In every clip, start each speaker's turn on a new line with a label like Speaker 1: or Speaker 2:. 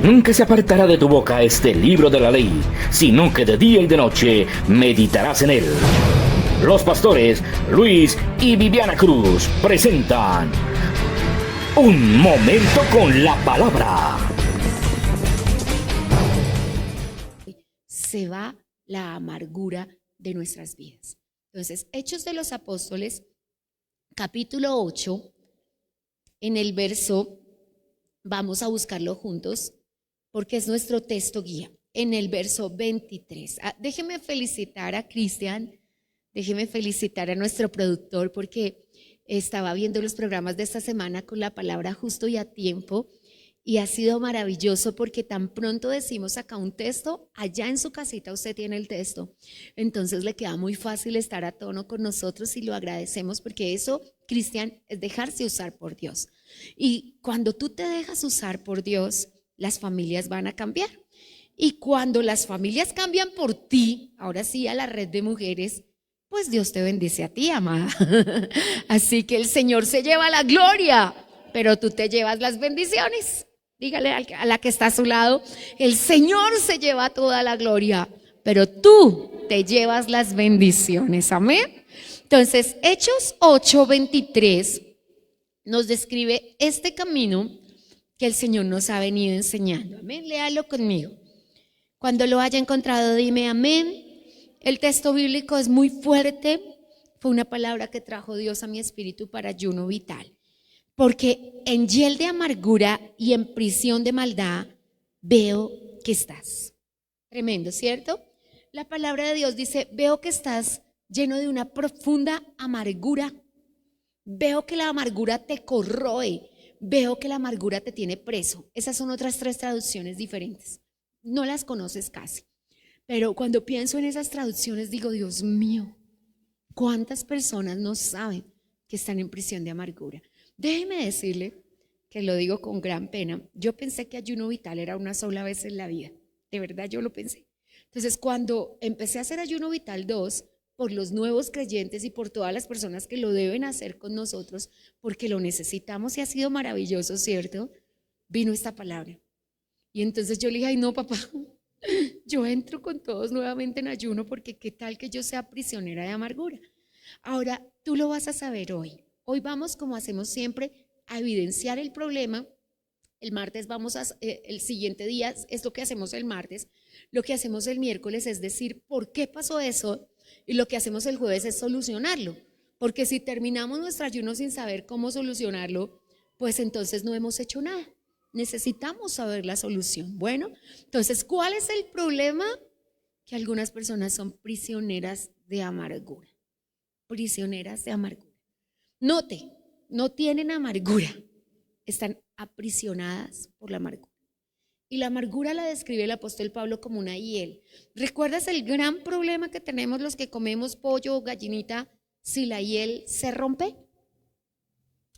Speaker 1: Nunca se apartará de tu boca este libro de la ley, sino que de día y de noche meditarás en él. Los pastores Luis y Viviana Cruz presentan Un Momento con la Palabra.
Speaker 2: Se va la amargura de nuestras vidas. Entonces, Hechos de los Apóstoles, capítulo 8, en el verso, vamos a buscarlo juntos, porque es nuestro texto guía, en el verso 23. Déjeme felicitar a Cristian, déjeme felicitar a nuestro productor, porque estaba viendo los programas de esta semana con la palabra justo y a tiempo, y ha sido maravilloso porque tan pronto decimos acá un texto, allá en su casita usted tiene el texto. Entonces le queda muy fácil estar a tono con nosotros y lo agradecemos porque eso, Cristian, es dejarse usar por Dios. Y cuando tú te dejas usar por Dios, las familias van a cambiar. Y cuando las familias cambian por ti, ahora sí a la red de mujeres, pues Dios te bendice a ti, amada. Así que el Señor se lleva la gloria, pero tú te llevas las bendiciones. Dígale a la que está a su lado, el Señor se lleva toda la gloria, pero tú te llevas las bendiciones. Amén. Entonces, Hechos 8:23 nos describe este camino que el Señor nos ha venido enseñando. Amén. Léalo conmigo. Cuando lo haya encontrado, dime amén. El texto bíblico es muy fuerte. Fue una palabra que trajo Dios a mi espíritu para ayuno vital. Porque en hiel de amargura y en prisión de maldad veo que estás. Tremendo, ¿cierto? La palabra de Dios dice, veo que estás lleno de una profunda amargura. Veo que la amargura te corroe. Veo que la amargura te tiene preso. Esas son otras 3 traducciones diferentes. No las conoces casi. Pero cuando pienso en esas traducciones digo, Dios mío, ¿cuántas personas no saben que están en prisión de amargura? Déjeme decirle que lo digo con gran pena. Yo pensé que ayuno vital era una sola vez en la vida. De verdad yo lo pensé. Entonces cuando empecé a hacer ayuno vital 2, por los nuevos creyentes y por todas las personas que lo deben hacer con nosotros, porque lo necesitamos y ha sido maravilloso, ¿cierto? Vino esta palabra. Y entonces yo le dije, ay no papá, yo entro con todos nuevamente en ayuno porque qué tal que yo sea prisionera de amargura. Ahora tú lo vas a saber hoy. Hoy vamos, como hacemos siempre, a evidenciar el problema. El martes el siguiente día es lo que hacemos el martes. Lo que hacemos el miércoles es decir por qué pasó eso, y lo que hacemos el jueves es solucionarlo. Porque si terminamos nuestro ayuno sin saber cómo solucionarlo, pues entonces no hemos hecho nada. Necesitamos saber la solución. Bueno, entonces, ¿cuál es el problema? Que algunas personas son prisioneras de amargura. Prisioneras de amargura. Note, no tienen amargura, están aprisionadas por la amargura. Y la amargura la describe el apóstol Pablo como una hiel. ¿Recuerdas el gran problema que tenemos los que comemos pollo o gallinita si la hiel se rompe?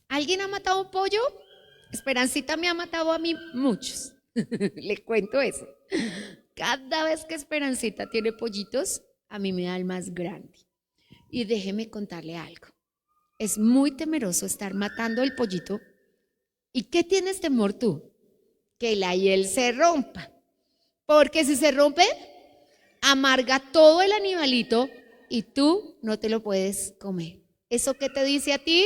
Speaker 2: ¿Alguien ha matado un pollo? Esperancita me ha matado a mí muchos. Le cuento eso. Cada vez que Esperancita tiene pollitos, a mí me da el más grande. Y déjeme contarle algo. Es muy temeroso estar matando el pollito. ¿Y qué tienes temor tú? Que la hiel se rompa. Porque si se rompe, amarga todo el animalito y tú no te lo puedes comer. ¿Eso qué te dice a ti?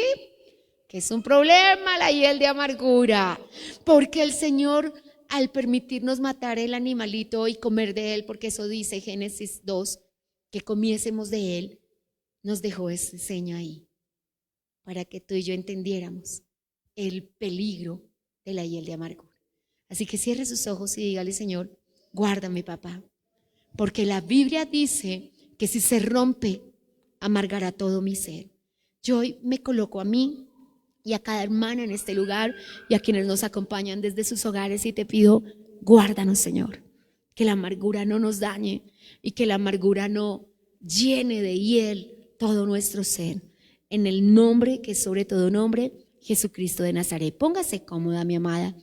Speaker 2: Que es un problema la hiel de amargura. Porque el Señor, al permitirnos matar el animalito y comer de él, porque eso dice Génesis 2, que comiésemos de él, nos dejó ese seña ahí, para que tú y yo entendiéramos el peligro de la hiel de amargura. Así que cierre sus ojos y dígale, Señor, guárdame, papá, porque la Biblia dice que si se rompe, amargará todo mi ser. Yo hoy me coloco a mí y a cada hermana en este lugar y a quienes nos acompañan desde sus hogares y te pido, guárdanos, Señor, que la amargura no nos dañe y que la amargura no llene de hiel todo nuestro ser. En el nombre que es sobre todo nombre, Jesucristo de Nazaret. Póngase cómoda, mi amada.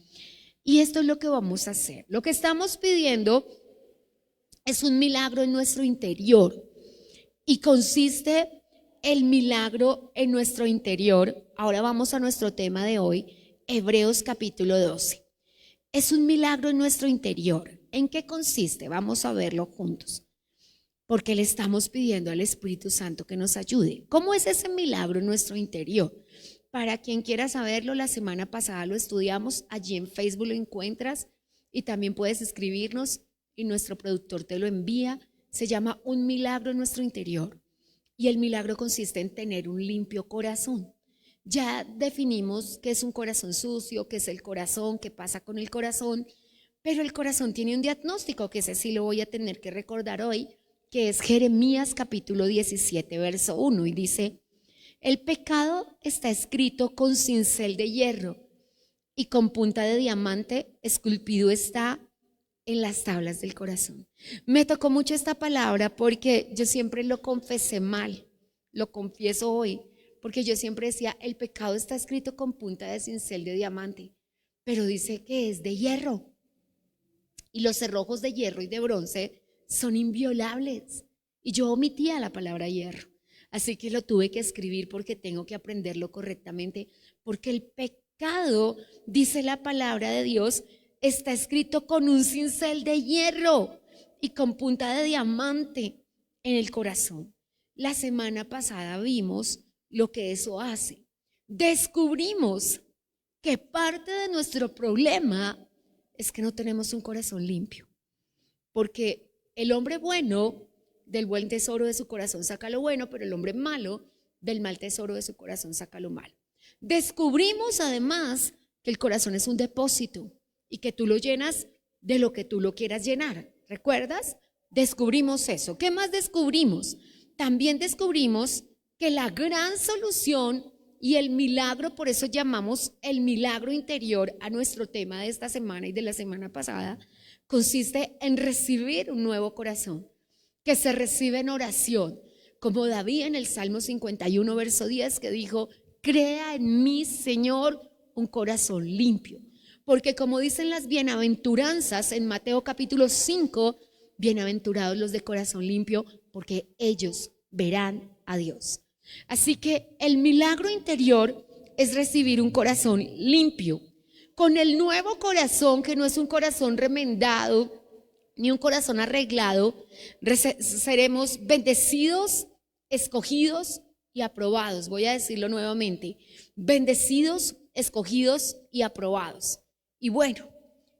Speaker 2: Y esto es lo que vamos a hacer. Lo que estamos pidiendo es un milagro en nuestro interior. Y consiste el milagro en nuestro interior. Ahora vamos a nuestro tema de hoy, Hebreos capítulo 12. es un milagro en nuestro interior. ¿En qué consiste? Vamos a verlo juntos. Porque le estamos pidiendo al Espíritu Santo que nos ayude. ¿Cómo es ese milagro en nuestro interior? Para quien quiera saberlo, la semana pasada lo estudiamos, allí en Facebook lo encuentras y también puedes escribirnos y nuestro productor te lo envía. Se llama Un milagro en nuestro interior y el milagro consiste en tener un limpio corazón. Ya definimos qué es un corazón sucio, qué es el corazón, qué pasa con el corazón, pero el corazón tiene un diagnóstico que ese sí lo voy a tener que recordar hoy, que es Jeremías capítulo 17, verso 1, y dice: el pecado está escrito con cincel de hierro y con punta de diamante esculpido está en las tablas del corazón. Me tocó mucho esta palabra porque yo siempre lo confesé mal, lo confieso hoy, porque yo siempre decía, el pecado está escrito con punta de cincel de diamante, pero dice que es de hierro. Y los cerrojos de hierro y de bronce son inviolables. Y yo omitía la palabra hierro. Así que lo tuve que escribir porque tengo que aprenderlo correctamente. Porque el pecado, dice la palabra de Dios, está escrito con un cincel de hierro y con punta de diamante en el corazón. La semana pasada vimos lo que eso hace. Descubrimos que parte de nuestro problema es que no tenemos un corazón limpio. Porque el hombre bueno, del buen tesoro de su corazón saca lo bueno, pero el hombre malo, del mal tesoro de su corazón saca lo malo. Descubrimos además que el corazón es un depósito y que tú lo llenas de lo que tú lo quieras llenar. ¿Recuerdas? Descubrimos eso. ¿Qué más descubrimos? También descubrimos que la gran solución y el milagro, por eso llamamos el milagro interior a nuestro tema de esta semana y de la semana pasada, consiste en recibir un nuevo corazón, que se recibe en oración, como David en el Salmo 51, verso 10, que dijo: crea en mí, Señor, un corazón limpio. Porque como dicen las bienaventuranzas en Mateo capítulo 5, bienaventurados los de corazón limpio, porque ellos verán a Dios. Así que el milagro interior es recibir un corazón limpio. Con el nuevo corazón, que no es un corazón remendado, ni un corazón arreglado, seremos bendecidos, escogidos y aprobados. Voy a decirlo nuevamente: bendecidos, escogidos y aprobados. Y bueno,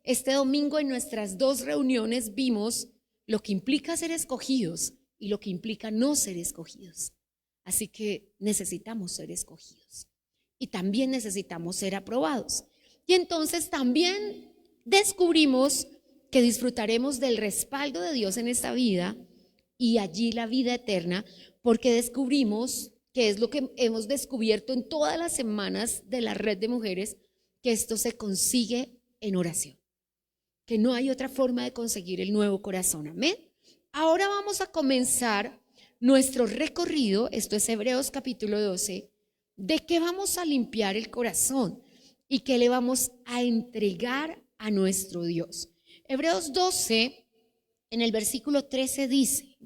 Speaker 2: este domingo en nuestras dos reuniones vimos lo que implica ser escogidos y lo que implica no ser escogidos. Así que necesitamos ser escogidos y también necesitamos ser aprobados. Y entonces también descubrimos que disfrutaremos del respaldo de Dios en esta vida y allí la vida eterna, porque descubrimos, que es lo que hemos descubierto en todas las semanas de la red de mujeres, que esto se consigue en oración, que no hay otra forma de conseguir el nuevo corazón. Amén. Ahora vamos a comenzar nuestro recorrido, esto es Hebreos capítulo 12, de qué vamos a limpiar el corazón y qué le vamos a entregar a nuestro Dios. Hebreos 12, en el versículo 13 dice: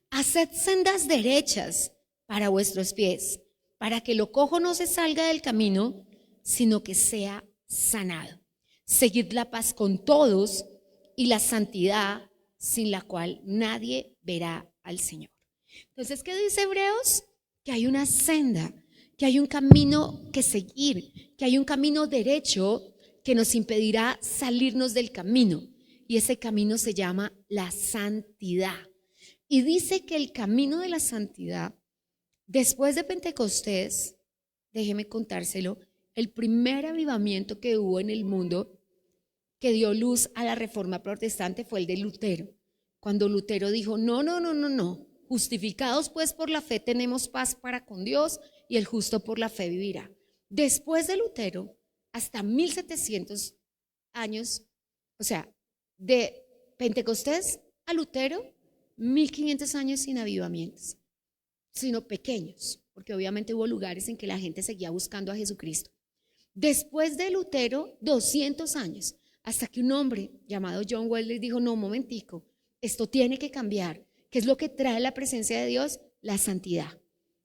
Speaker 2: haced sendas derechas para vuestros pies, para que lo cojo no se salga del camino, sino que sea sanado. Seguid la paz con todos y la santidad, sin la cual nadie verá al Señor. Entonces, ¿qué dice Hebreos? Que hay una senda, que hay un camino que seguir, que hay un camino derecho que nos impedirá salirnos del camino. Y ese camino se llama la santidad. Y dice que el camino de la santidad, después de Pentecostés, déjeme contárselo, el primer avivamiento que hubo en el mundo que dio luz a la reforma protestante fue el de Lutero. Cuando Lutero dijo: no, justificados pues por la fe tenemos paz para con Dios y el justo por la fe vivirá. Después de Lutero, hasta 1700 años, o sea, de Pentecostés a Lutero, 1500 años sin avivamientos, sino pequeños, porque obviamente hubo lugares en que la gente seguía buscando a Jesucristo. Después de Lutero, 200 años, hasta que un hombre llamado John Wesley dijo: no, un momentico, esto tiene que cambiar. ¿Qué es lo que trae la presencia de Dios? La santidad.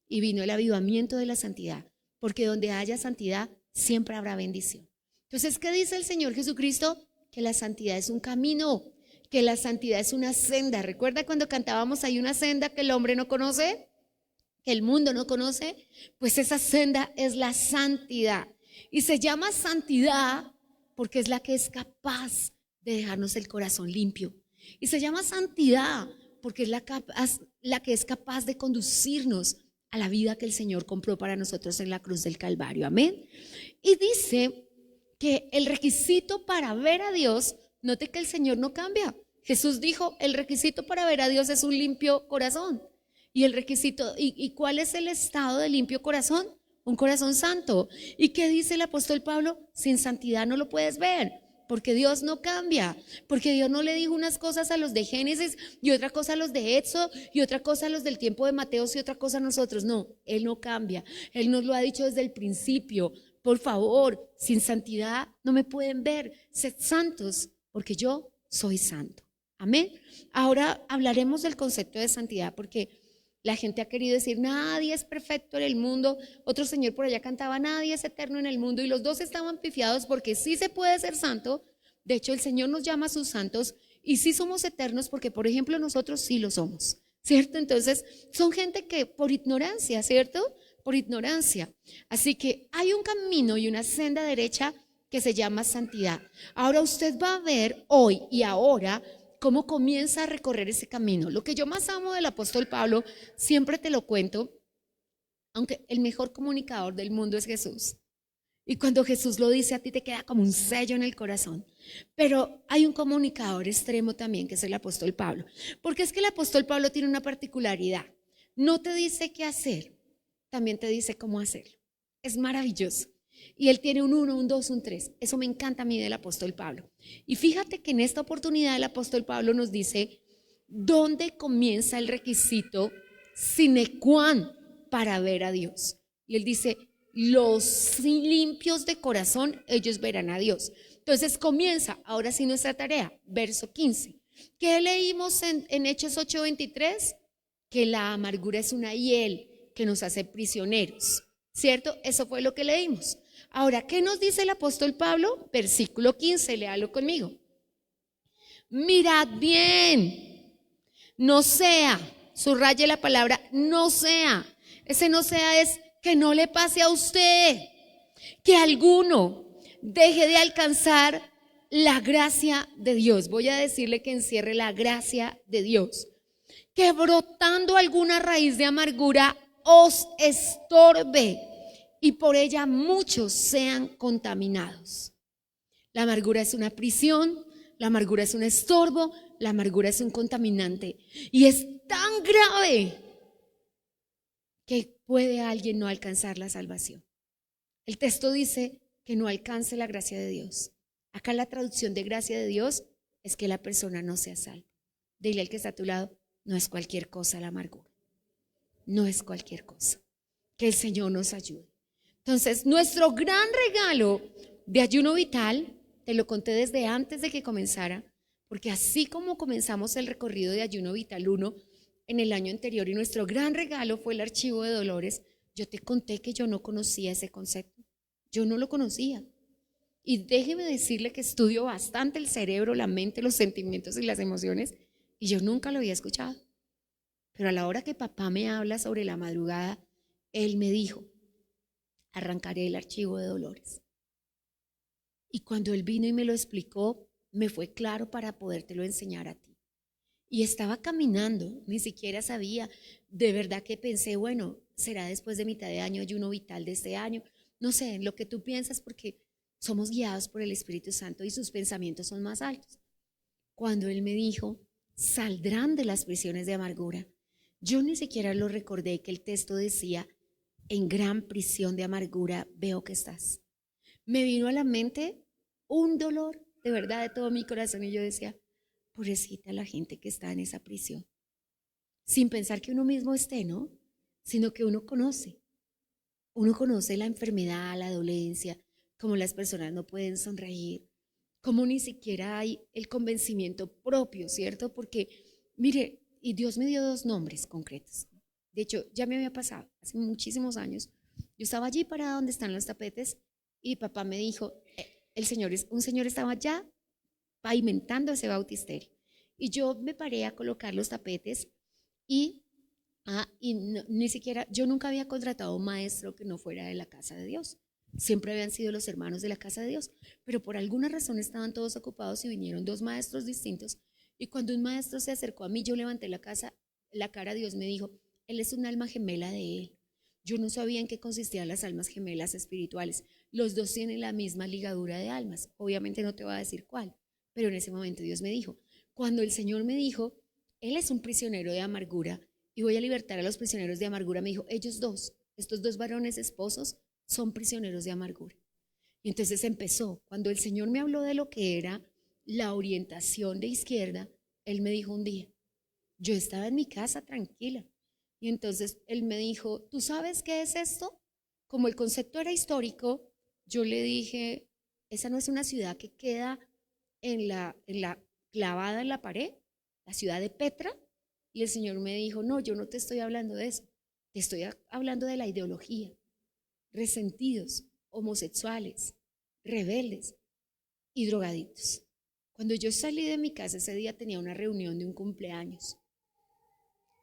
Speaker 2: Y vino el avivamiento de la santidad, porque donde haya santidad siempre habrá bendición. Entonces, ¿qué dice el Señor Jesucristo? Que la santidad es un camino, que la santidad es una senda. ¿Recuerda cuando cantábamos hay una senda que el hombre no conoce, que el mundo no conoce? Pues esa senda es la santidad. Y se llama santidad porque es la que es capaz de dejarnos el corazón limpio. Y se llama santidad porque es la que es capaz de conducirnos a la vida que el Señor compró para nosotros en la cruz del Calvario. Amén. Y dice que el requisito para ver a Dios, note que el Señor no cambia. Jesús dijo, el requisito para ver a Dios es un limpio corazón. Y el requisito, ¿y cuál es el estado de limpio corazón? Un corazón santo. ¿Y qué dice el apóstol Pablo? Sin santidad no lo puedes ver, porque Dios no cambia, porque Dios no le dijo unas cosas a los de Génesis y otra cosa a los de Éxodo y otra cosa a los del tiempo de Mateo y otra cosa a nosotros. No, Él no cambia. Él nos lo ha dicho desde el principio. Por favor, sin santidad no me pueden ver. Sed santos, porque yo soy santo. Amén. Ahora hablaremos del concepto de santidad, porque la gente ha querido decir, nadie es perfecto en el mundo. Otro señor por allá cantaba, nadie es eterno en el mundo. Y los dos estaban pifiados porque sí se puede ser santo. De hecho, el Señor nos llama a sus santos y sí somos eternos porque, por ejemplo, nosotros sí lo somos, ¿cierto? Entonces, son gente que por ignorancia, ¿cierto? Por ignorancia. Así que hay un camino y una senda derecha que se llama santidad. Ahora usted va a ver hoy y ahora cómo comienza a recorrer ese camino. Lo que yo más amo del apóstol Pablo, siempre te lo cuento, aunque el mejor comunicador del mundo es Jesús. Y cuando Jesús lo dice a ti te queda como un sello en el corazón. Pero hay un comunicador extremo también que es el apóstol Pablo. Porque es que el apóstol Pablo tiene una particularidad. No te dice qué hacer, también te dice cómo hacerlo. Es maravilloso. Y él tiene un 1, un 2, un 3. Eso me encanta a mí del apóstol Pablo. Y fíjate que en esta oportunidad el apóstol Pablo nos dice dónde comienza el requisito sine qua non para ver a Dios. Y él dice, los limpios de corazón, ellos verán a Dios. Entonces comienza, ahora sí nuestra tarea, verso 15. ¿Qué leímos en Hechos 8:23? Que la amargura es una hiel que nos hace prisioneros, ¿cierto? Eso fue lo que leímos. Ahora, ¿qué nos dice el apóstol Pablo? Versículo 15, léalo conmigo. Mirad bien, no sea, subraye la palabra, no sea. Ese no sea es que no le pase a usted, que alguno deje de alcanzar la gracia de Dios. Voy a decirle que encierre la gracia de Dios. Que brotando alguna raíz de amargura os estorbe y por ella muchos sean contaminados. La amargura es una prisión, la amargura es un estorbo, la amargura es un contaminante. Y es tan grave que puede alguien no alcanzar la salvación. El texto dice que no alcance la gracia de Dios. Acá la traducción de gracia de Dios es que la persona no sea salva. Dile al que está a tu lado, no es cualquier cosa la amargura. No es cualquier cosa. Que el Señor nos ayude. Entonces, nuestro gran regalo de ayuno vital, te lo conté desde antes de que comenzara, porque así como comenzamos el recorrido de ayuno vital 1 en el año anterior y nuestro gran regalo fue el archivo de dolores, yo te conté que yo no conocía ese concepto. Yo no lo conocía. Y déjeme decirle que estudio bastante el cerebro, la mente, los sentimientos y las emociones, y yo nunca lo había escuchado. Pero a la hora que papá me habla sobre la madrugada, él me dijo, arrancaré el archivo de dolores. Y cuando él vino y me lo explicó, me fue claro para podértelo enseñar a ti. Y estaba caminando, ni siquiera sabía, de verdad que pensé, bueno, será después de mitad de año, ayuno vital de este año, no sé, en lo que tú piensas, porque somos guiados por el Espíritu Santo y sus pensamientos son más altos. Cuando él me dijo, saldrán de las prisiones de amargura, yo ni siquiera lo recordé que el texto decía, en gran prisión de amargura veo que estás. Me vino a la mente un dolor de verdad de todo mi corazón y yo decía, pobrecita la gente que está en esa prisión. Sin pensar que uno mismo esté, ¿no? Sino que uno conoce la enfermedad, la dolencia, cómo las personas no pueden sonreír, cómo ni siquiera hay el convencimiento propio, ¿cierto? Porque, mire, y Dios me dio 2 nombres concretos. De hecho, ya me había pasado, hace muchísimos años. Yo estaba allí parada donde están los tapetes y papá me dijo, un señor estaba ya pavimentando ese bautisterio. Y yo me paré a colocar los tapetes y, ni siquiera, yo nunca había contratado un maestro que no fuera de la casa de Dios. Siempre habían sido los hermanos de la casa de Dios, pero por alguna razón estaban todos ocupados y vinieron dos maestros distintos. Y cuando un maestro se acercó a mí, yo levanté la cara, Dios me dijo, él es un alma gemela de él. Yo no sabía en qué consistían las almas gemelas espirituales. Los dos tienen la misma ligadura de almas. Obviamente no te voy a decir cuál, pero en ese momento Dios me dijo, cuando el Señor me dijo, él es un prisionero de amargura y voy a libertar a los prisioneros de amargura, me dijo, estos dos varones esposos son prisioneros de amargura. Y entonces empezó, cuando el Señor me habló de lo que era la orientación de izquierda, Él me dijo un día, yo estaba en mi casa tranquila, y entonces Él me dijo, ¿tú sabes qué es esto? Como el concepto era histórico, yo le dije, esa no es una ciudad que queda clavada en la pared, la ciudad de Petra. Y el Señor me dijo, no, yo no te estoy hablando de eso, te estoy hablando de la ideología, resentidos, homosexuales, rebeldes y drogadictos. Cuando yo salí de mi casa ese día tenía una reunión de un cumpleaños.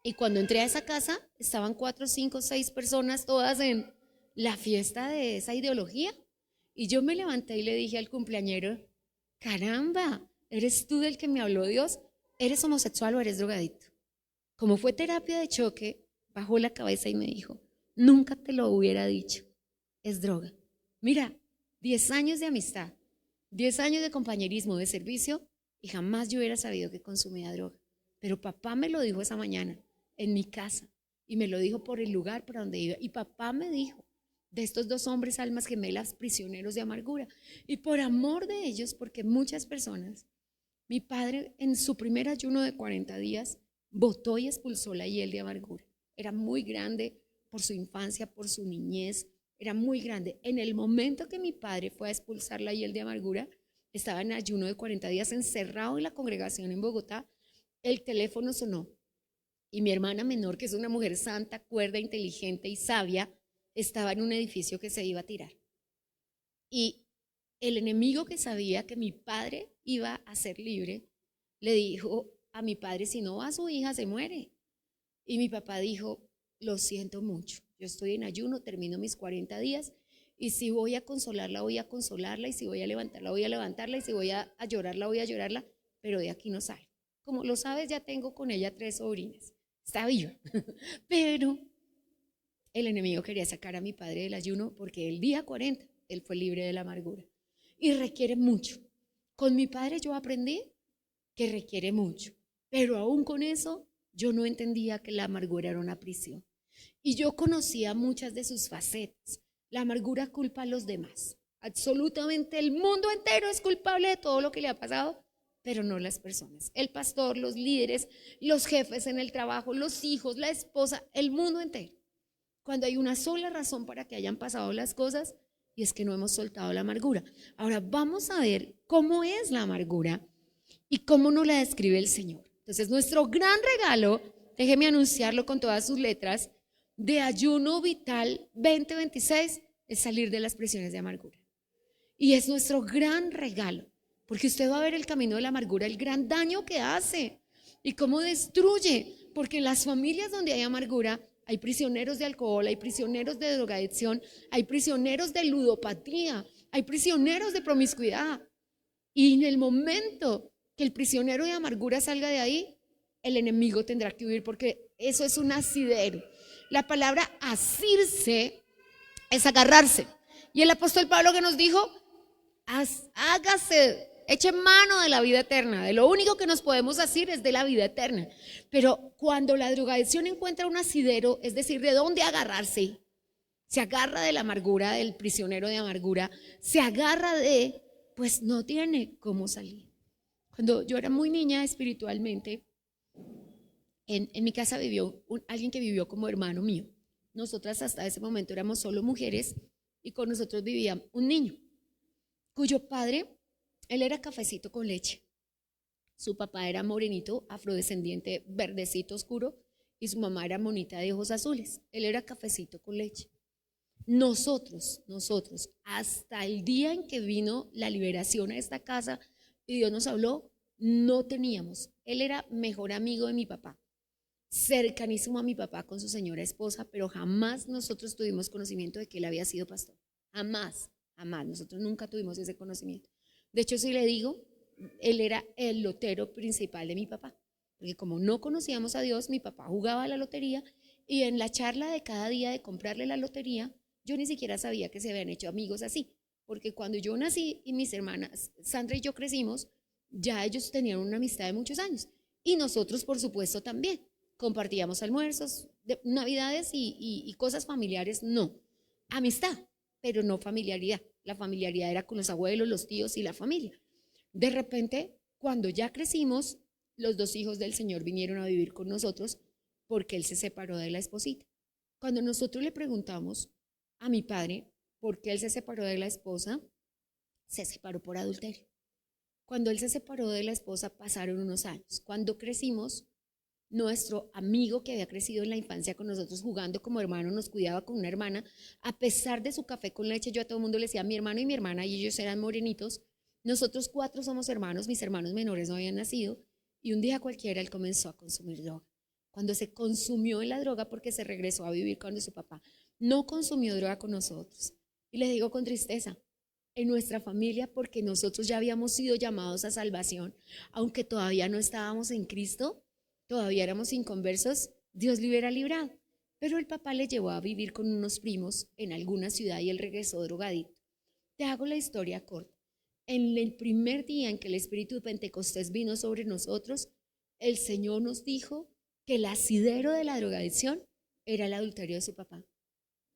Speaker 2: Y cuando entré a esa casa estaban 4, 5, 6 personas todas en la fiesta de esa ideología. Y yo me levanté y le dije al cumpleañero, caramba, ¿eres tú del que me habló Dios? ¿Eres homosexual o eres drogadicto? Como fue terapia de choque, bajó la cabeza y me dijo, nunca te lo hubiera dicho, es droga. Mira, 10 años de amistad, 10 años de compañerismo, de servicio, y jamás yo hubiera sabido que consumía droga. Pero papá me lo dijo esa mañana, en mi casa, y me lo dijo por el lugar por donde iba. Y papá me dijo, de estos dos hombres, almas gemelas, prisioneros de amargura. Y por amor de ellos, porque muchas personas, mi padre en su primer ayuno de 40 días, botó y expulsó la hiel de amargura. Era muy grande por su infancia, por su niñez, era muy grande. En el momento que mi padre fue a expulsar la hiel de amargura, estaba en ayuno de 40 días encerrado en la congregación en Bogotá, el teléfono sonó y mi hermana menor, que es una mujer santa, cuerda, inteligente y sabia, estaba en un edificio que se iba a tirar. Y el enemigo, que sabía que mi padre iba a ser libre, le dijo a mi padre, si no va su hija se muere. Y mi papá dijo, lo siento mucho, yo estoy en ayuno, termino mis 40 días y si voy a consolarla, voy a consolarla, y si voy a levantarla, voy a levantarla, y si voy a llorarla, voy a llorarla, pero de aquí no sale. Como lo sabes, ya tengo con ella 3 sobrinas, está viva, pero el enemigo quería sacar a mi padre del ayuno porque el día 40 él fue libre de la amargura y requiere mucho. Con mi padre yo aprendí que requiere mucho, pero aún con eso yo no entendía que la amargura era una prisión. Y yo conocía muchas de sus facetas. La amargura culpa a los demás. Absolutamente el mundo entero es culpable de todo lo que le ha pasado, pero no las personas. El pastor, los líderes, los jefes en el trabajo, los hijos, la esposa, el mundo entero. Cuando hay una sola razón para que hayan pasado las cosas, y es que no hemos soltado la amargura. Ahora vamos a ver cómo es la amargura y cómo nos la describe el Señor. Entonces, nuestro gran regalo, déjeme anunciarlo con todas sus letras, de Ayuno Vital 2026 es salir de las prisiones de amargura. Y es nuestro gran regalo, porque usted va a ver el camino de la amargura, el gran daño que hace y cómo destruye, porque en las familias donde hay amargura hay prisioneros de alcohol, hay prisioneros de drogadicción, hay prisioneros de ludopatía, hay prisioneros de promiscuidad. Y en el momento que el prisionero de amargura salga de ahí, el enemigo tendrá que huir, porque eso es un asidero. La palabra asirse es agarrarse. Y el apóstol Pablo, que nos dijo, hágase, eche mano de la vida eterna. De lo único que nos podemos asir es de la vida eterna. Pero cuando la drogadicción encuentra un asidero, es decir, de dónde agarrarse, se agarra de la amargura, del prisionero de amargura, se agarra de, pues no tiene cómo salir. Cuando yo era muy niña espiritualmente, en mi casa vivió alguien que vivió como hermano mío. Nosotras hasta ese momento éramos solo mujeres y con nosotros vivía un niño cuyo padre, él era cafecito con leche. Su papá era morenito, afrodescendiente, verdecito oscuro, y su mamá era monita de ojos azules. Él era cafecito con leche. Nosotros, hasta el día en que vino la liberación a esta casa y Dios nos habló, no teníamos. Él era mejor amigo de mi papá, cercanísimo a mi papá con su señora esposa, pero jamás nosotros tuvimos conocimiento de que él había sido pastor. Jamás, jamás. Nosotros nunca tuvimos ese conocimiento. De hecho, si le digo, él era el lotero principal de mi papá. Porque como no conocíamos a Dios, mi papá jugaba a la lotería y en la charla de cada día de comprarle la lotería, yo ni siquiera sabía que se habían hecho amigos así. Porque cuando yo nací y mis hermanas, Sandra y yo crecimos, ya ellos tenían una amistad de muchos años. Y nosotros, por supuesto, también. Compartíamos almuerzos, navidades y cosas familiares, no. Amistad, pero no familiaridad. La familiaridad era con los abuelos, los tíos y la familia. De repente, cuando ya crecimos, los dos hijos del Señor vinieron a vivir con nosotros porque él se separó de la esposita. Cuando nosotros le preguntamos a mi padre por qué él se separó de la esposa, se separó por adulterio. Cuando él se separó de la esposa pasaron unos años. Cuando crecimos, nuestro amigo que había crecido en la infancia con nosotros jugando como hermano, nos cuidaba con una hermana, a pesar de su café con leche, yo a todo el mundo le decía mi hermano y mi hermana, y ellos eran morenitos. Nosotros 4 somos hermanos, mis hermanos menores no habían nacido, y un día cualquiera él comenzó a consumir droga. Cuando se consumió en la droga, porque se regresó a vivir con su papá, no consumió droga con nosotros. Y le digo con tristeza, en nuestra familia, porque nosotros ya habíamos sido llamados a salvación, aunque todavía no estábamos en Cristo, todavía éramos inconversos, Dios le hubiera librado. Pero el papá le llevó a vivir con unos primos en alguna ciudad y él regresó drogadito. Te hago la historia corta. En el primer día en que el Espíritu de Pentecostés vino sobre nosotros, el Señor nos dijo que el asidero de la drogadicción era el adulterio de su papá.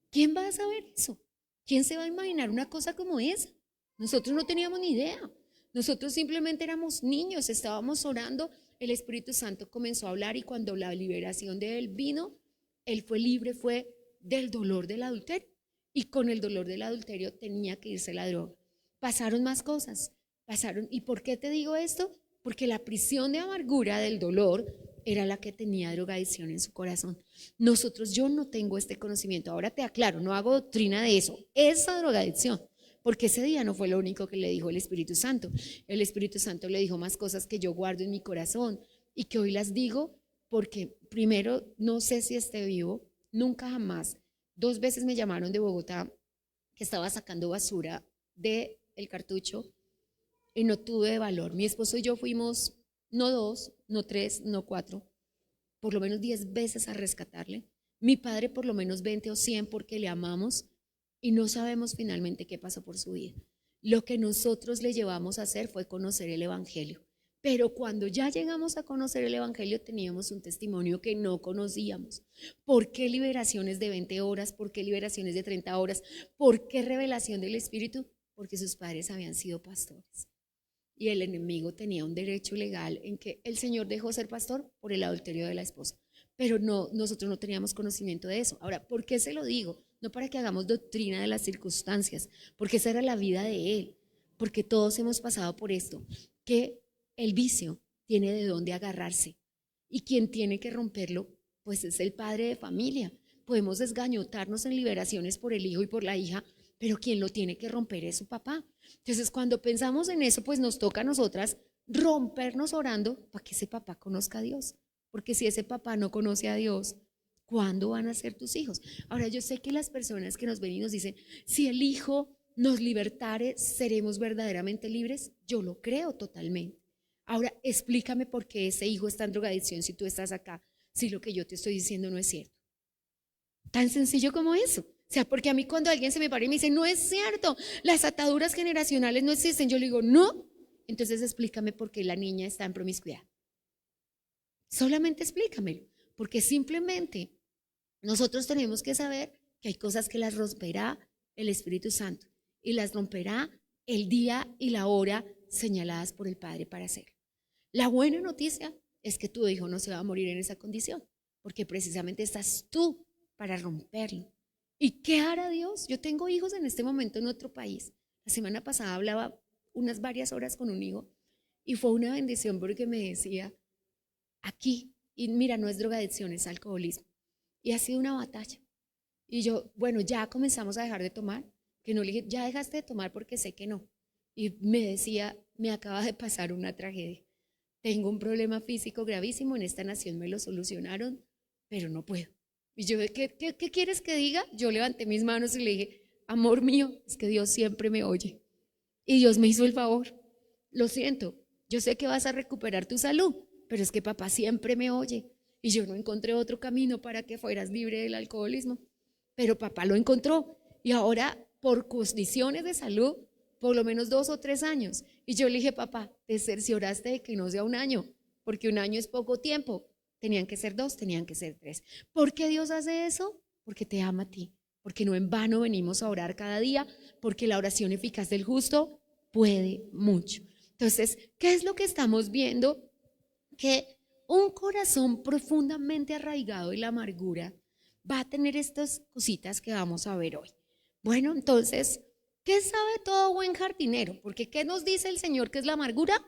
Speaker 2: ¿Quién va a saber eso? ¿Quién se va a imaginar una cosa como esa? Nosotros no teníamos ni idea. Nosotros simplemente éramos niños, estábamos orando, el Espíritu Santo comenzó a hablar y cuando la liberación de él vino, él fue libre, fue del dolor del adulterio. Y con el dolor del adulterio tenía que irse la droga. Pasaron más cosas, pasaron. ¿Y por qué te digo esto? Porque la prisión de amargura del dolor era la que tenía drogadicción en su corazón. Yo no tengo este conocimiento. Ahora te aclaro, no hago doctrina de eso. Esa drogadicción, porque ese día no fue lo único que le dijo el Espíritu Santo. El Espíritu Santo le dijo más cosas que yo guardo en mi corazón y que hoy las digo porque primero no sé si esté vivo, nunca jamás. 2 veces me llamaron de Bogotá que estaba sacando basura del cartucho y no tuve valor. Mi esposo y yo fuimos no 2, no 3, no 4, por lo menos 10 veces a rescatarle. Mi padre por lo menos 20 o 100 porque le amamos y no sabemos finalmente qué pasó por su vida. Lo que nosotros le llevamos a hacer fue conocer el Evangelio. Pero cuando ya llegamos a conocer el Evangelio teníamos un testimonio que no conocíamos. ¿Por qué liberaciones de 20 horas? ¿Por qué liberaciones de 30 horas? ¿Por qué revelación del Espíritu? Porque sus padres habían sido pastores. Y el enemigo tenía un derecho legal en que el Señor dejó ser pastor por el adulterio de la esposa. Pero no, nosotros no teníamos conocimiento de eso. Ahora, ¿por qué se lo digo? No para que hagamos doctrina de las circunstancias, porque esa era la vida de él, porque todos hemos pasado por esto, que el vicio tiene de dónde agarrarse y quien tiene que romperlo, pues es el padre de familia. Podemos desgañotarnos en liberaciones por el hijo y por la hija, pero quien lo tiene que romper es su papá. Entonces, cuando pensamos en eso, pues nos toca a nosotras rompernos orando para que ese papá conozca a Dios. Porque si ese papá no conoce a Dios, ¿cuándo van a ser tus hijos? Ahora, yo sé que las personas que nos ven y nos dicen, si el hijo nos libertare, seremos verdaderamente libres. Yo lo creo totalmente. Ahora, explícame por qué ese hijo está en drogadicción si tú estás acá, si lo que yo te estoy diciendo no es cierto. Tan sencillo como eso. O sea, porque a mí cuando alguien se me para y me dice, no es cierto, las ataduras generacionales no existen, yo le digo, no. Entonces explícame por qué la niña está en promiscuidad. Solamente explícamelo, porque simplemente nosotros tenemos que saber que hay cosas que las romperá el Espíritu Santo y las romperá el día y la hora señaladas por el Padre para hacerlo. La buena noticia es que tu hijo no se va a morir en esa condición, porque precisamente estás tú para romperlo. ¿Y qué hará Dios? Yo tengo hijos en este momento en otro país. La semana pasada hablaba unas varias horas con un hijo y fue una bendición porque me decía, aquí, y mira, no es drogadicción, es alcoholismo. Y ha sido una batalla. Y yo, bueno, ya comenzamos a dejar de tomar, que no le dije, ya dejaste de tomar porque sé que no. Y me decía, me acaba de pasar una tragedia. Tengo un problema físico gravísimo, en esta nación me lo solucionaron, pero no puedo. Y yo, ¿qué quieres que diga? Yo levanté mis manos y le dije, amor mío, es que Dios siempre me oye. Y Dios me hizo el favor. Lo siento, yo sé que vas a recuperar tu salud, pero es que papá siempre me oye. Y yo no encontré otro camino para que fueras libre del alcoholismo. Pero papá lo encontró. Y ahora, por condiciones de salud, por lo menos 2 o 3 años. Y yo le dije, papá, te cercioraste de que no sea un año, porque un año es poco tiempo. Tenían que ser 2, tenían que ser 3. ¿Por qué Dios hace eso? Porque te ama a ti, porque no en vano venimos a orar cada día, porque la oración eficaz del justo puede mucho. Entonces, ¿qué es lo que estamos viendo? Que un corazón profundamente arraigado en la amargura va a tener estas cositas que vamos a ver hoy. Bueno, entonces, ¿qué sabe todo buen jardinero? Porque ¿qué nos dice el Señor que es la amargura?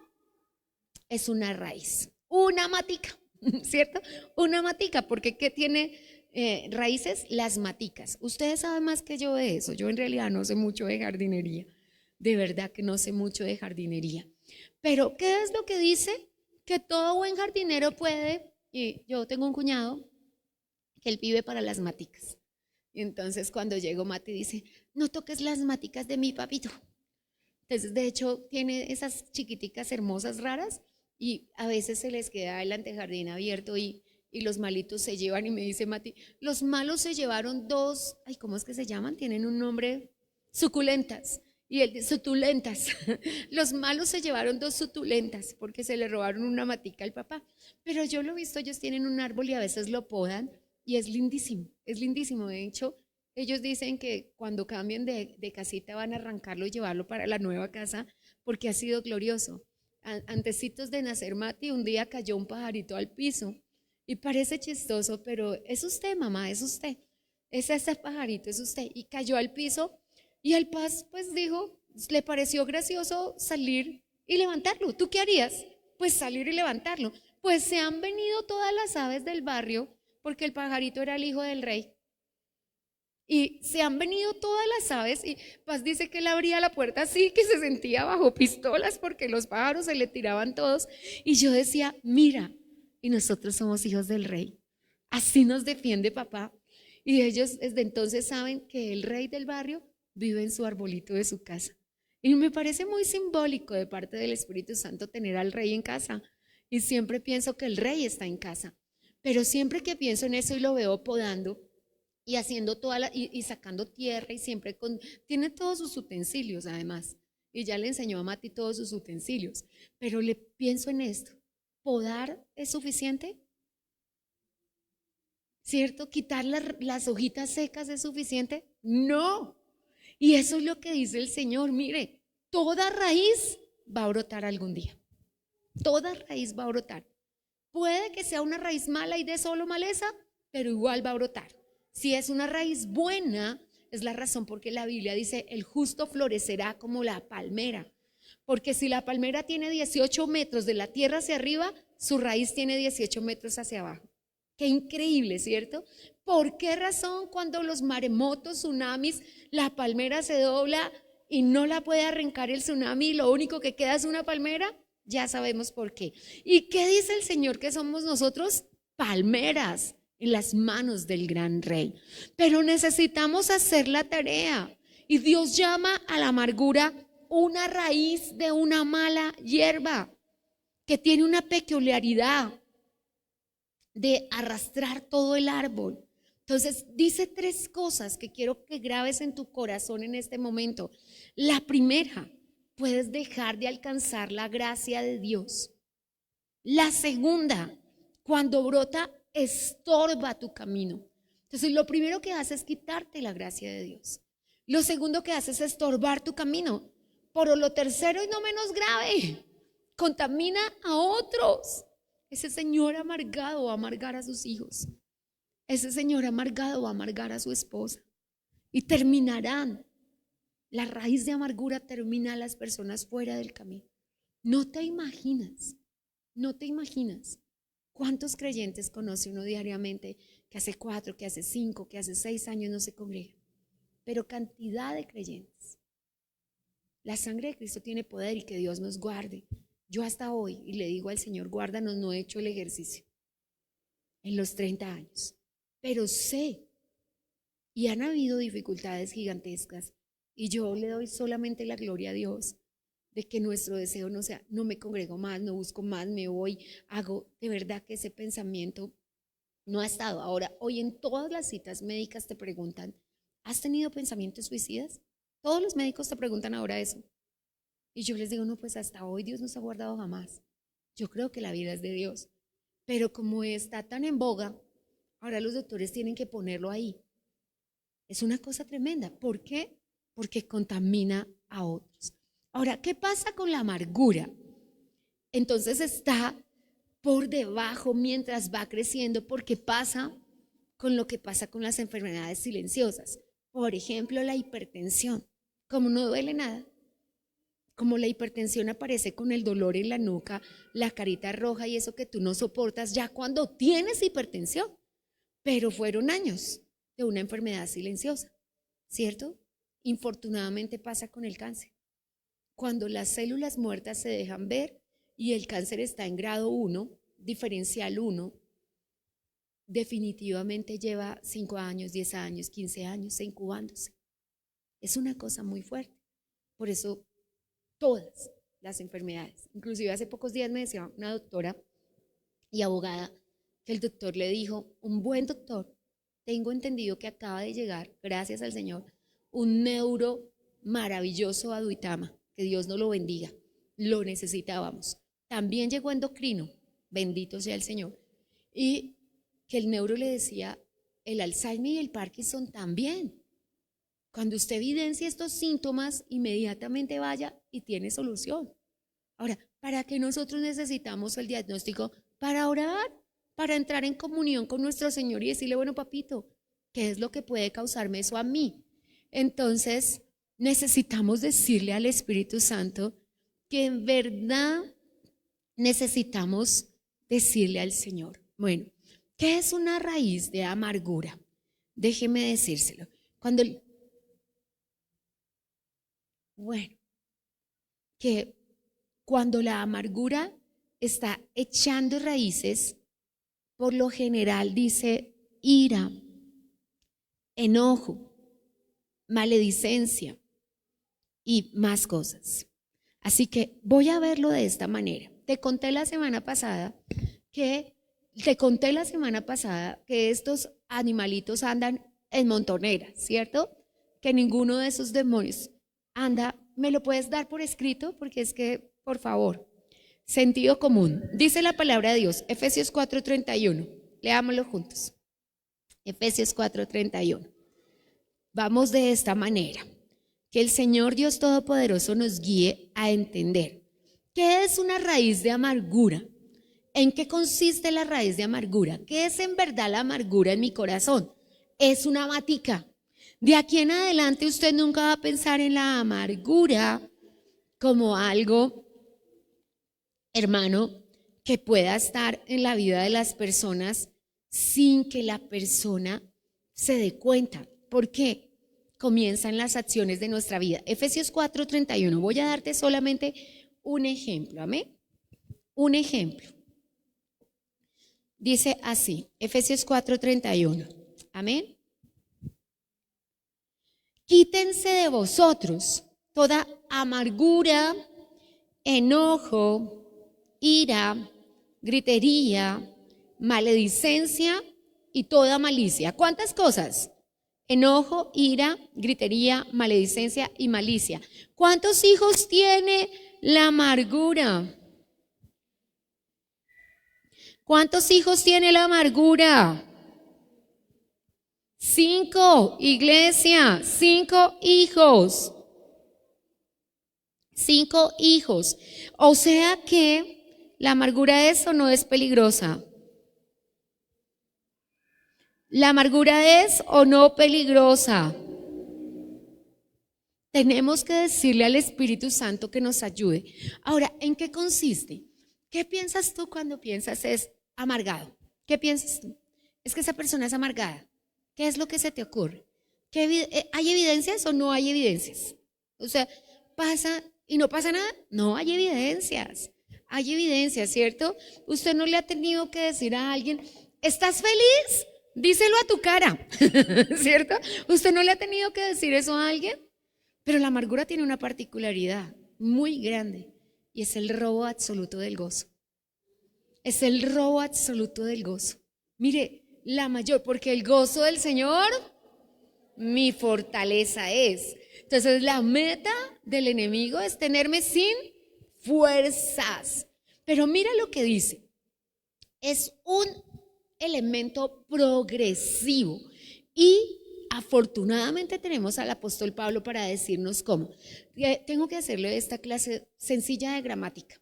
Speaker 2: Es una raíz, una matica, ¿cierto? Una matica, porque ¿qué tiene raíces? Las maticas. Ustedes saben más que yo de eso. Yo en realidad no sé mucho de jardinería. De verdad que no sé mucho de jardinería. Pero ¿qué es lo que dice? Que todo buen jardinero puede, y yo tengo un cuñado que él vive para las maticas. Y entonces cuando llego Mati dice, no toques las maticas de mi papito. Entonces de hecho tiene esas chiquiticas hermosas raras y a veces se les queda el antejardín abierto y los malitos se llevan y me dice Mati, los malos se llevaron 2, ay, ¿cómo es que se llaman? Tienen un nombre, suculentas. Y él dice, sutulentas. Los malos se llevaron 2 sutulentas porque se le robaron una matica al papá. Pero yo lo he visto, ellos tienen un árbol y a veces lo podan y es lindísimo, es lindísimo. De hecho, ellos dicen que cuando cambien de casita van a arrancarlo y llevarlo para la nueva casa porque ha sido glorioso. Antecitos de nacer Mati, un día cayó un pajarito al piso y parece chistoso, pero es usted, mamá, es usted. Es ese pajarito, es usted. Y cayó al piso y el paz pues dijo, le pareció gracioso salir y levantarlo. ¿Tú qué harías? Pues salir y levantarlo. Pues se han venido todas las aves del barrio porque el pajarito era el hijo del rey. Y se han venido todas las aves y Paz dice que él abría la puerta así, que se sentía bajo pistolas porque los pájaros se le tiraban todos. Y yo decía, mira, y nosotros somos hijos del rey. Así nos defiende papá. Y ellos desde entonces saben que el rey del barrio vive en su arbolito de su casa. Y me parece muy simbólico de parte del Espíritu Santo tener al rey en casa. Y siempre pienso que el rey está en casa. Pero siempre que pienso en eso y lo veo podando y haciendo y sacando tierra y siempre tiene todos sus utensilios además. Y ya le enseñó a Mati todos sus utensilios. Pero le pienso en esto. ¿Podar es suficiente? ¿Cierto? ¿Quitar las hojitas secas es suficiente? No. Y eso es lo que dice el Señor. Mire, toda raíz va a brotar algún día. Toda raíz va a brotar. Puede que sea una raíz mala y de solo maleza, pero igual va a brotar. Si es una raíz buena, es la razón por qué la Biblia dice, el justo florecerá como la palmera. Porque si la palmera tiene 18 metros de la tierra hacia arriba, su raíz tiene 18 metros hacia abajo. Qué increíble, ¿cierto? ¿Por qué razón cuando los maremotos, tsunamis, la palmera se dobla y no la puede arrancar el tsunami y lo único que queda es una palmera? Ya sabemos por qué. ¿Y qué dice el Señor que somos nosotros? Palmeras en las manos del gran rey. Pero necesitamos hacer la tarea. Y Dios llama a la amargura una raíz de una mala hierba que tiene una peculiaridad de arrastrar todo el árbol. Entonces dice 3 cosas que quiero que grabes en tu corazón en este momento. La primera, puedes dejar de alcanzar la gracia de Dios. La segunda, cuando brota, estorba tu camino. Entonces lo primero que hace es quitarte la gracia de Dios. Lo segundo que hace es estorbar tu camino. Pero lo tercero y no menos grave, contamina a otros. Ese señor amargado va a amargar a sus hijos. Ese señor amargado va a amargar a su esposa. Y terminarán. La raíz de amargura termina a las personas fuera del camino. No te imaginas cuántos creyentes conoce uno diariamente que hace 4, que hace 5, que hace 6 años no se congrega, pero cantidad de creyentes. La sangre de Cristo tiene poder y que Dios nos guarde. Yo hasta hoy, y le digo al Señor, guárdanos, no he hecho el ejercicio en los 30 años, pero sé, y han habido dificultades gigantescas, y yo le doy solamente la gloria a Dios de que nuestro deseo no sea, no me congrego más, no busco más, me voy, hago, de verdad que ese pensamiento no ha estado. Ahora, hoy en todas las citas médicas te preguntan, ¿has tenido pensamientos suicidas? Todos los médicos te preguntan ahora eso. Y yo les digo, no, pues hasta hoy Dios nos ha guardado jamás. Yo creo que la vida es de Dios. Pero como está tan en boga, ahora los doctores tienen que ponerlo ahí. Es una cosa tremenda. ¿Por qué? Porque contamina a otros. Ahora, ¿qué pasa con la amargura? Entonces está por debajo mientras va creciendo, porque pasa con lo que pasa con las enfermedades silenciosas. Por ejemplo, la hipertensión. Como no duele nada, como la hipertensión aparece con el dolor en la nuca, la carita roja y eso que tú no soportas ya cuando tienes hipertensión, pero fueron años de una enfermedad silenciosa, ¿cierto? Infortunadamente pasa con el cáncer. Cuando las células muertas se dejan ver y el cáncer está en grado 1, diferencial 1, definitivamente lleva 5 años, 10 años, 15 años incubándose. Es una cosa muy fuerte. Por eso todas las enfermedades, inclusive hace pocos días me decía una doctora y abogada que el doctor le dijo, un buen doctor, tengo entendido que acaba de llegar, gracias al Señor, un neuro maravilloso a Duitama, que Dios nos lo bendiga, lo necesitábamos. También llegó endocrino, bendito sea el Señor, y que el neuro le decía, el Alzheimer y el Parkinson también. Cuando usted evidencia estos síntomas, inmediatamente vaya y tiene solución. Ahora, ¿para qué nosotros necesitamos el diagnóstico? Para orar, para entrar en comunión con nuestro Señor y decirle, bueno, papito, ¿qué es lo que puede causarme eso a mí? Entonces, necesitamos decirle al Espíritu Santo que en verdad necesitamos decirle al Señor. Bueno, ¿qué es una raíz de amargura? Déjeme decírselo. Que cuando la amargura está echando raíces, por lo general dice ira, enojo, maledicencia y más cosas. Así que voy a verlo de esta manera. Te conté la semana pasada que estos animalitos andan en montoneras, ¿cierto? Que ninguno de esos demonios anda. ¿Me lo puedes dar por escrito? Porque es que, por favor, sentido común. Dice la palabra de Dios, Efesios 4:31. Leámoslo juntos. Efesios 4:31. Vamos de esta manera. Que el Señor Dios Todopoderoso nos guíe a entender qué es una raíz de amargura. ¿En qué consiste la raíz de amargura? ¿Qué es en verdad la amargura en mi corazón? Es una matica. De aquí en adelante usted nunca va a pensar en la amargura como algo, hermano, que pueda estar en la vida de las personas sin que la persona se dé cuenta. ¿Por qué? Comienzan las acciones de nuestra vida. Efesios 4:31. Voy a darte solamente un ejemplo. ¿Amén? Un ejemplo. Dice así, Efesios 4:31. Amén. Quítense de vosotros toda amargura, enojo, ira, gritería, maledicencia y toda malicia. ¿Cuántas cosas? Enojo, ira, gritería, maledicencia y malicia. ¿Cuántos hijos tiene la amargura? ¿Cuántos hijos tiene la amargura? 5, iglesia, 5 hijos. 5 hijos. O sea que la amargura ¿es o no es peligrosa? ¿La amargura es o no peligrosa? Tenemos que decirle al Espíritu Santo que nos ayude. Ahora, ¿en qué consiste? ¿Qué piensas tú cuando piensas es amargado? ¿Qué piensas tú? es que esa persona es amargada. ¿Qué es lo que se te ocurre? ¿Hay evidencias o no hay evidencias? O sea, ¿pasa y no pasa nada? No hay evidencias. Hay evidencias, ¿cierto? Usted no le ha tenido que decir a alguien, ¿estás feliz? Díselo a tu cara, ¿cierto? Usted no le ha tenido que decir eso a alguien, pero la amargura tiene una particularidad muy grande y es el robo absoluto del gozo. Es el robo absoluto del gozo. Mire, la mayor, porque el gozo del Señor, mi fortaleza es. Entonces la meta del enemigo es tenerme sin fuerzas. Pero mira lo que dice. Es un elemento progresivo y afortunadamente tenemos al apóstol Pablo para decirnos cómo. Tengo que hacerle esta clase sencilla de gramática.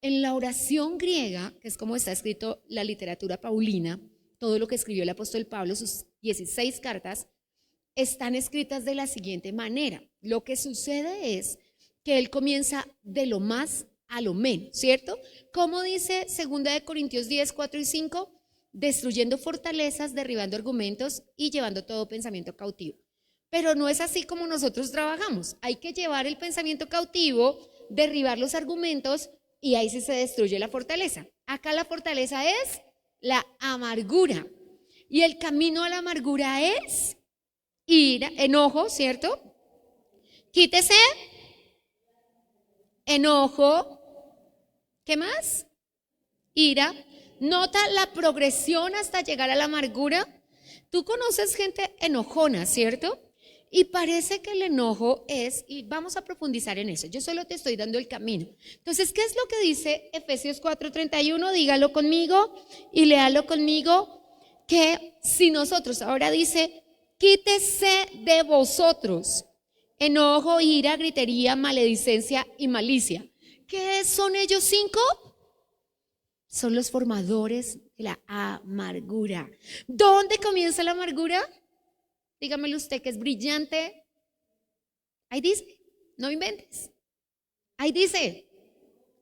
Speaker 2: En la oración griega, que es como está escrito la literatura paulina, todo lo que escribió el apóstol Pablo, sus 16 cartas, están escritas de la siguiente manera. Lo que sucede es que él comienza de lo más a lo menos, ¿cierto? Como dice 2 Corintios 10, 4 y 5, destruyendo fortalezas, derribando argumentos y llevando todo pensamiento cautivo. Pero no es así como nosotros trabajamos. Hay que llevar el pensamiento cautivo, derribar los argumentos y ahí sí se destruye la fortaleza. Acá la fortaleza es la amargura. Y el camino a la amargura es ira, enojo, ¿cierto? Quítese enojo. ¿Qué más? Ira. Nota la progresión hasta llegar a la amargura. Tú conoces gente enojona, ¿cierto? Y parece que el enojo es, y vamos a profundizar en eso, yo solo te estoy dando el camino. Entonces, ¿qué es lo que dice Efesios 4:31? Dígalo conmigo y léalo conmigo, que si nosotros, ahora dice, quítese de vosotros enojo, ira, gritería, maledicencia y malicia. ¿Qué son ellos 5? Son los formadores de la amargura. ¿Dónde comienza la amargura? Dígamelo usted que es brillante. Ahí dice, no inventes. Ahí dice,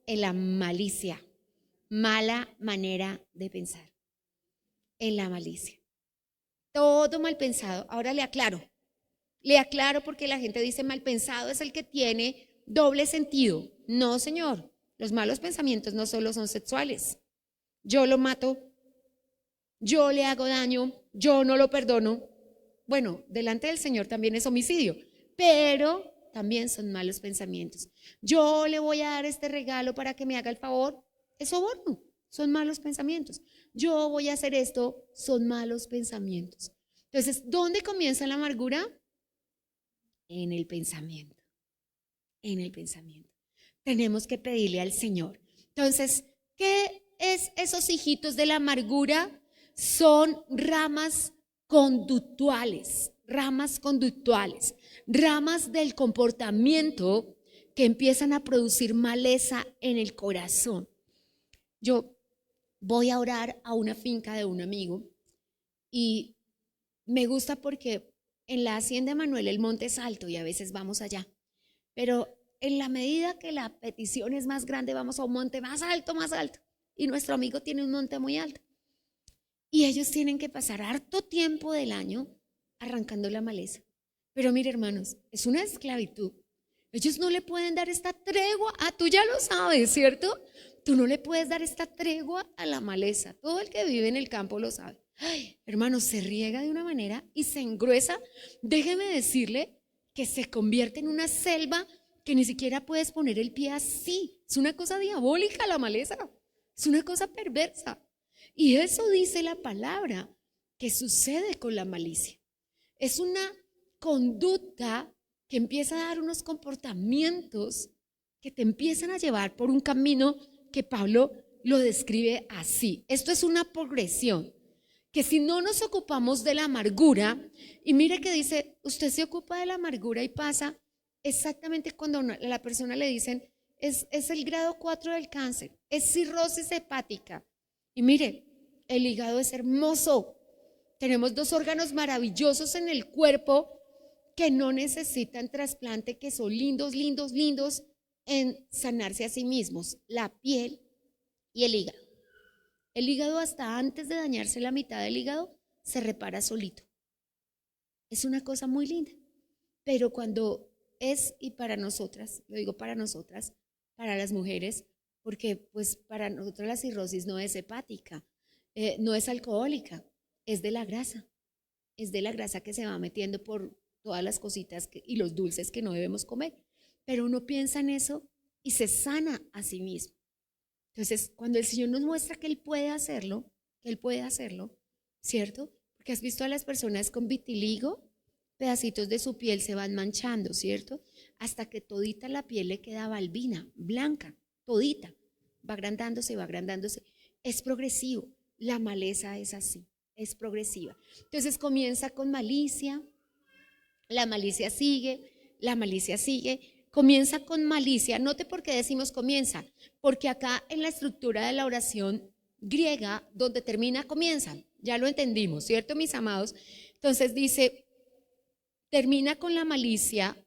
Speaker 2: en la malicia, mala manera de pensar. En la malicia. Todo mal pensado. Ahora le aclaro porque la gente dice mal pensado es el que tiene doble sentido. No, señor, los malos pensamientos no solo son sexuales. Yo lo mato, yo le hago daño, yo no lo perdono. Bueno, delante del Señor también es homicidio, pero también son malos pensamientos. Yo le voy a dar este regalo para que me haga el favor, es soborno, son malos pensamientos. Yo voy a hacer esto, son malos pensamientos. Entonces, ¿dónde comienza la amargura? En el pensamiento, en el pensamiento. Tenemos que pedirle al Señor. Entonces, ¿qué es esos hijitos de la amargura? Son ramas conductuales, ramas del comportamiento que empiezan a producir maleza en el corazón. Yo voy a orar a una finca de un amigo y me gusta porque en la hacienda de Manuel el monte es alto y a veces vamos allá, pero en la medida que la petición es más grande vamos a un monte más alto, y nuestro amigo tiene un monte muy alto y ellos tienen que pasar harto tiempo del año arrancando la maleza. Pero mire, hermanos, es una esclavitud. Ellos no le pueden dar esta tregua, tú ya lo sabes, ¿cierto? Tú no le puedes dar esta tregua a la maleza. Todo el que vive en el campo lo sabe. Ay, hermanos, se riega de una manera y se engruesa. Déjeme decirle que se convierte en una selva que ni siquiera puedes poner el pie así. Es una cosa diabólica la maleza. Es una cosa perversa. Y eso dice la palabra que sucede con la malicia. Es una conducta que empieza a dar unos comportamientos que te empiezan a llevar por un camino que Pablo lo describe así. Esto es una progresión, que si no nos ocupamos de la amargura, y mire que dice, usted se ocupa de la amargura y pasa exactamente cuando a la persona le dicen, es el grado 4 del cáncer, es cirrosis hepática. Y mire, el hígado es hermoso. Tenemos 2 órganos maravillosos en el cuerpo que no necesitan trasplante, que son lindos en sanarse a sí mismos, la piel y el hígado. El hígado, hasta antes de dañarse la mitad del hígado, se repara solito. Es una cosa muy linda. Pero cuando es, y para nosotras, lo digo para nosotras, para las mujeres, porque pues para nosotros la cirrosis no es hepática, no es alcohólica, es de la grasa. Es de la grasa que se va metiendo por todas las cositas y los dulces que no debemos comer. Pero uno piensa en eso y se sana a sí mismo. Entonces, cuando el Señor nos muestra que Él puede hacerlo, ¿cierto? Porque has visto a las personas con vitiligo, pedacitos de su piel se van manchando, ¿cierto? Hasta que todita la piel le queda balbina, blanca, todita. Va agrandándose, va agrandándose. Es progresivo. La maleza es así, es progresiva. Entonces comienza con malicia, la malicia sigue, comienza con malicia. Note por qué decimos comienza, porque acá en la estructura de la oración griega, donde termina, comienza. Ya lo entendimos, ¿cierto, mis amados? Entonces dice, termina con la malicia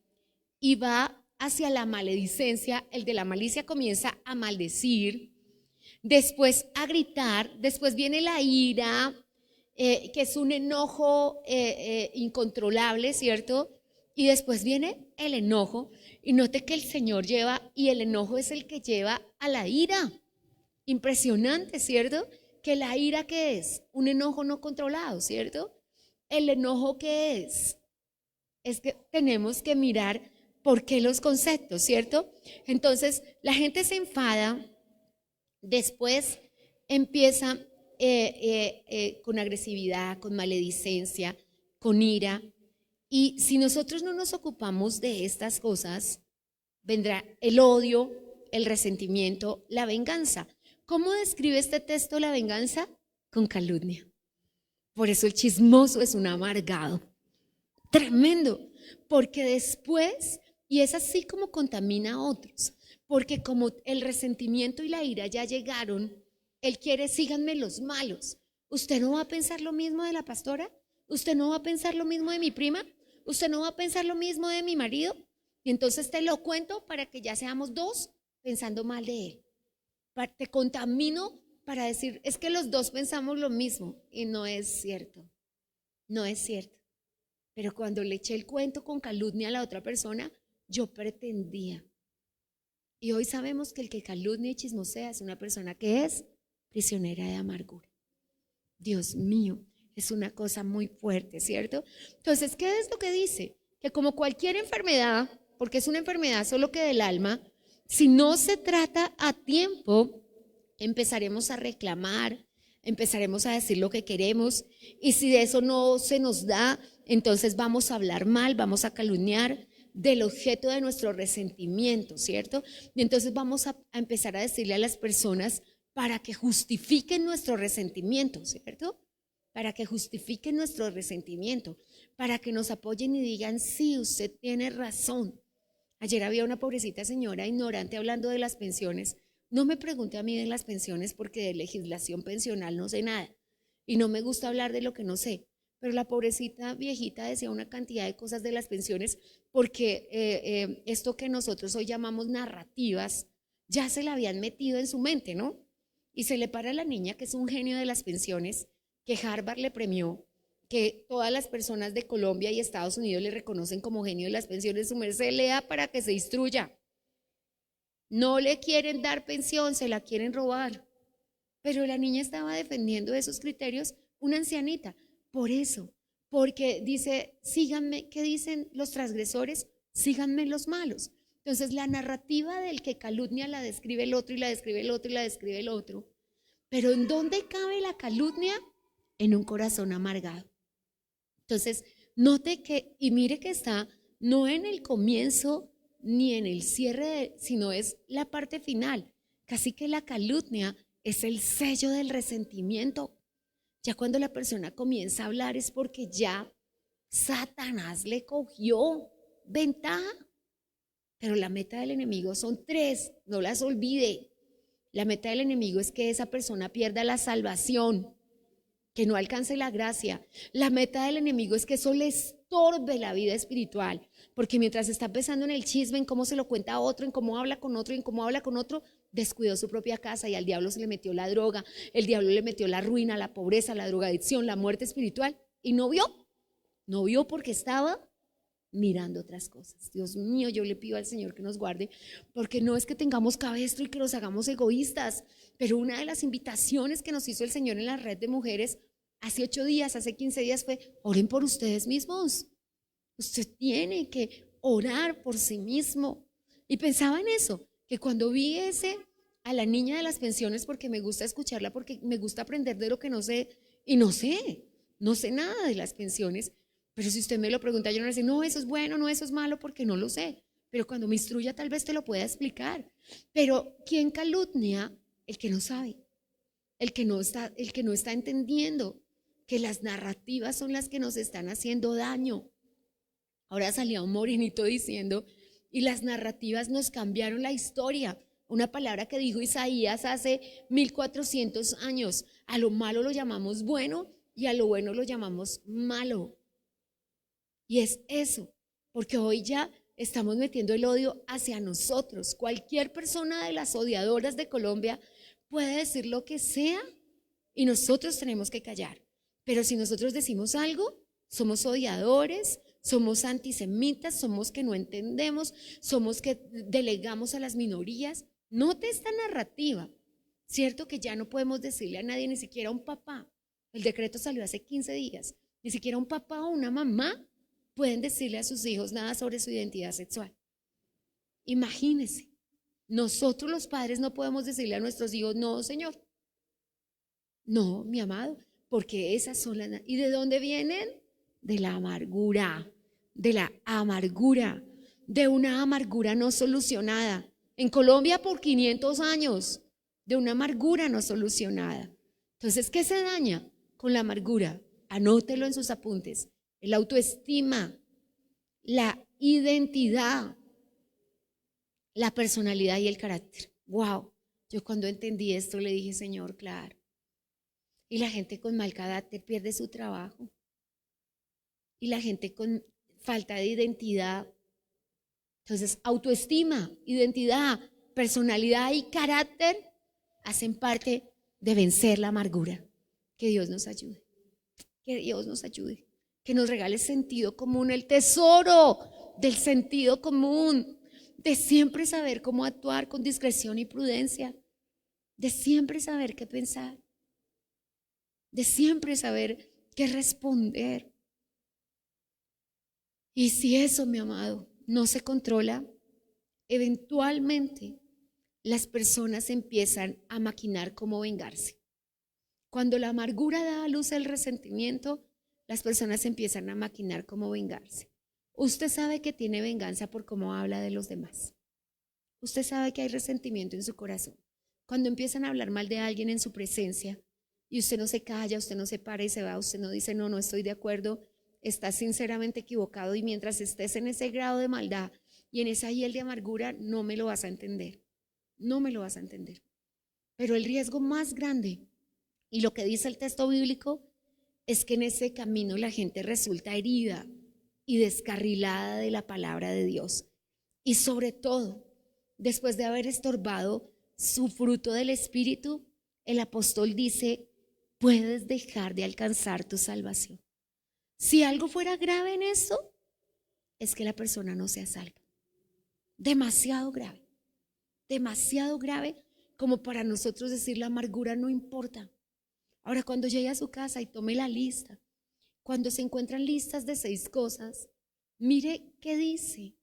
Speaker 2: y va hacia la maledicencia. El de la malicia comienza a maldecir, después a gritar, después viene la ira, que es un enojo incontrolable, ¿cierto? Y después viene el enojo, y note que el Señor lleva, y el enojo es el que lleva a la ira. Impresionante, ¿cierto? Que la ira, ¿qué es? Un enojo no controlado, ¿cierto? El enojo, ¿qué es? Es que tenemos que mirar por qué los conceptos, ¿cierto? Entonces, la gente se enfada, después empieza con agresividad, con maledicencia, con ira. Y si nosotros no nos ocupamos de estas cosas, vendrá el odio, el resentimiento, la venganza. ¿Cómo describe este texto la venganza? Con calumnia. Por eso el chismoso es un amargado. Tremendo. Porque después, y es así como contamina a otros, porque como el resentimiento y la ira ya llegaron, él quiere, síganme los malos. ¿Usted no va a pensar lo mismo de la pastora? ¿Usted no va a pensar lo mismo de mi prima? ¿Usted no va a pensar lo mismo de mi marido? Y entonces te lo cuento para que ya seamos dos pensando mal de él. Te contamino para decir, es que los dos pensamos lo mismo. Y no es cierto. No es cierto. Pero cuando le eché el cuento con calumnia a la otra persona, yo pretendía. Y hoy sabemos que el que calumnia y chismosea es una persona que es prisionera de amargura. Dios mío, es una cosa muy fuerte, ¿cierto? Entonces, ¿qué es lo que dice? Que como cualquier enfermedad, porque es una enfermedad solo que del alma, si no se trata a tiempo, empezaremos a reclamar, empezaremos a decir lo que queremos, y si de eso no se nos da, entonces vamos a hablar mal, vamos a calumniar del objeto de nuestro resentimiento, ¿cierto? Y entonces vamos a empezar a decirle a las personas para que justifiquen nuestro resentimiento, ¿cierto? Para que justifiquen nuestro resentimiento, para que nos apoyen y digan, sí, usted tiene razón. Ayer había una pobrecita señora ignorante hablando de las pensiones. No me pregunte a mí de las pensiones porque de legislación pensional no sé nada y no me gusta hablar de lo que no sé. Pero la pobrecita viejita decía una cantidad de cosas de las pensiones porque esto que nosotros hoy llamamos narrativas ya se la habían metido en su mente, ¿no? Y se le para a la niña que es un genio de las pensiones, que Harvard le premió, que todas las personas de Colombia y Estados Unidos le reconocen como genio de las pensiones. Su merced lea para que se instruya. No le quieren dar pensión, se la quieren robar. Pero la niña estaba defendiendo esos criterios, una ancianita. Por eso, porque dice, síganme, ¿qué dicen los transgresores? Síganme los malos. Entonces la narrativa del que calumnia la describe el otro y la describe el otro y la describe el otro. Pero ¿en dónde cabe la calumnia? En un corazón amargado. Entonces, note que, y mire que está no en el comienzo ni en el cierre, sino es la parte final. Casi que la calumnia es el sello del resentimiento. Ya cuando la persona comienza a hablar es porque ya Satanás le cogió ventaja. Pero la meta del enemigo son tres, no las olvide. La meta del enemigo es que esa persona pierda la salvación, que no alcance la gracia. La meta del enemigo es que eso les estorbe la vida espiritual, porque mientras está pensando en el chisme, en cómo se lo cuenta a otro, en cómo habla con otro, en cómo habla con otro, descuidó su propia casa y al diablo se le metió la droga, el diablo le metió la ruina, la pobreza, la drogadicción, la muerte espiritual y no vio porque estaba mirando otras cosas. Dios mío, yo le pido al Señor que nos guarde, porque no es que tengamos cabestro y que nos hagamos egoístas, pero una de las invitaciones que nos hizo el Señor en la red de mujeres hace 8 días, hace 15 días fue: oren por ustedes mismos. Usted tiene que orar por sí mismo. Y pensaba en eso, que cuando vi a la niña de las pensiones, porque me gusta escucharla, porque me gusta aprender de lo que no sé, y no sé nada de las pensiones, pero si usted me lo pregunta, yo no le digo, no, eso es bueno, no, eso es malo, porque no lo sé. Pero cuando me instruya, tal vez te lo pueda explicar. Pero ¿quién calumnia? El que no sabe, el que no está entendiendo que las narrativas son las que nos están haciendo daño. Ahora salía un morenito diciendo, y las narrativas nos cambiaron la historia. Una palabra que dijo Isaías hace 1400 años. A lo malo lo llamamos bueno y a lo bueno lo llamamos malo. Y es eso, porque hoy ya estamos metiendo el odio hacia nosotros. Cualquier persona de las odiadoras de Colombia puede decir lo que sea y nosotros tenemos que callar. Pero si nosotros decimos algo, somos odiadores, somos antisemitas, somos que no entendemos, somos que delegamos a las minorías. Note esta narrativa, ¿cierto? Que ya no podemos decirle a nadie, ni siquiera a un papá. El decreto salió hace 15 días. Ni siquiera un papá o una mamá pueden decirle a sus hijos nada sobre su identidad sexual. Imagínense, nosotros los padres no podemos decirle a nuestros hijos, no, señor, no, mi amado, porque esas son las... ¿Y de dónde vienen? De la amargura, de una amargura no solucionada. En Colombia por 500 años, de una amargura no solucionada. Entonces, ¿qué se daña con la amargura? Anótelo en sus apuntes. El autoestima, la identidad, la personalidad y el carácter. Wow, yo cuando entendí esto le dije, Señor, claro. Y la gente con mal carácter pierde su trabajo. Y la gente con falta de identidad. Entonces, autoestima, identidad, personalidad y carácter hacen parte de vencer la amargura. Que Dios nos ayude. Que Dios nos ayude. Que nos regale sentido común, el tesoro del sentido común, de siempre saber cómo actuar con discreción y prudencia, de siempre saber qué pensar, de siempre saber qué responder. Y si eso, mi amado, no se controla, eventualmente las personas empiezan a maquinar cómo vengarse. Cuando la amargura da a luz el resentimiento, las personas empiezan a maquinar cómo vengarse. Usted sabe que tiene venganza por cómo habla de los demás. Usted sabe que hay resentimiento en su corazón. Cuando empiezan a hablar mal de alguien en su presencia y usted no se calla, usted no se para y se va, usted no dice no estoy de acuerdo, estás sinceramente equivocado, y mientras estés en ese grado de maldad y en esa hiel de amargura, no me lo vas a entender. No me lo vas a entender. Pero el riesgo más grande, y lo que dice el texto bíblico, es que en ese camino la gente resulta herida y descarrilada de la palabra de Dios. Y sobre todo, después de haber estorbado su fruto del Espíritu, el apóstol dice, puedes dejar de alcanzar tu salvación. Si algo fuera grave en eso, es que la persona no sea salva. Demasiado grave como para nosotros decir la amargura no importa. Ahora, cuando llegue a su casa y tome la lista, cuando se encuentran listas de 6 cosas, mire qué dice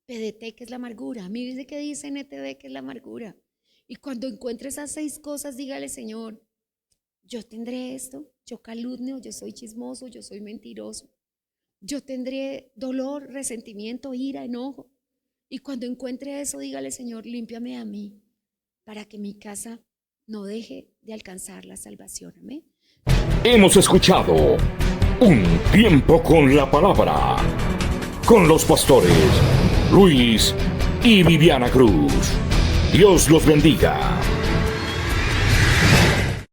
Speaker 2: PDT, que es la amargura, mire qué dice NTV, que es la amargura. Y cuando encuentre esas 6 cosas, dígale, Señor, yo tendré esto, yo calumnio, yo soy chismoso, yo soy mentiroso, yo tendré dolor, resentimiento, ira, enojo. Y cuando encuentre eso, dígale, Señor, límpiame a mí, para que mi casa no deje de alcanzar la salvación. Amén.
Speaker 1: Hemos escuchado Un Tiempo con la Palabra, con los pastores Luis y Viviana Cruz. Dios los bendiga.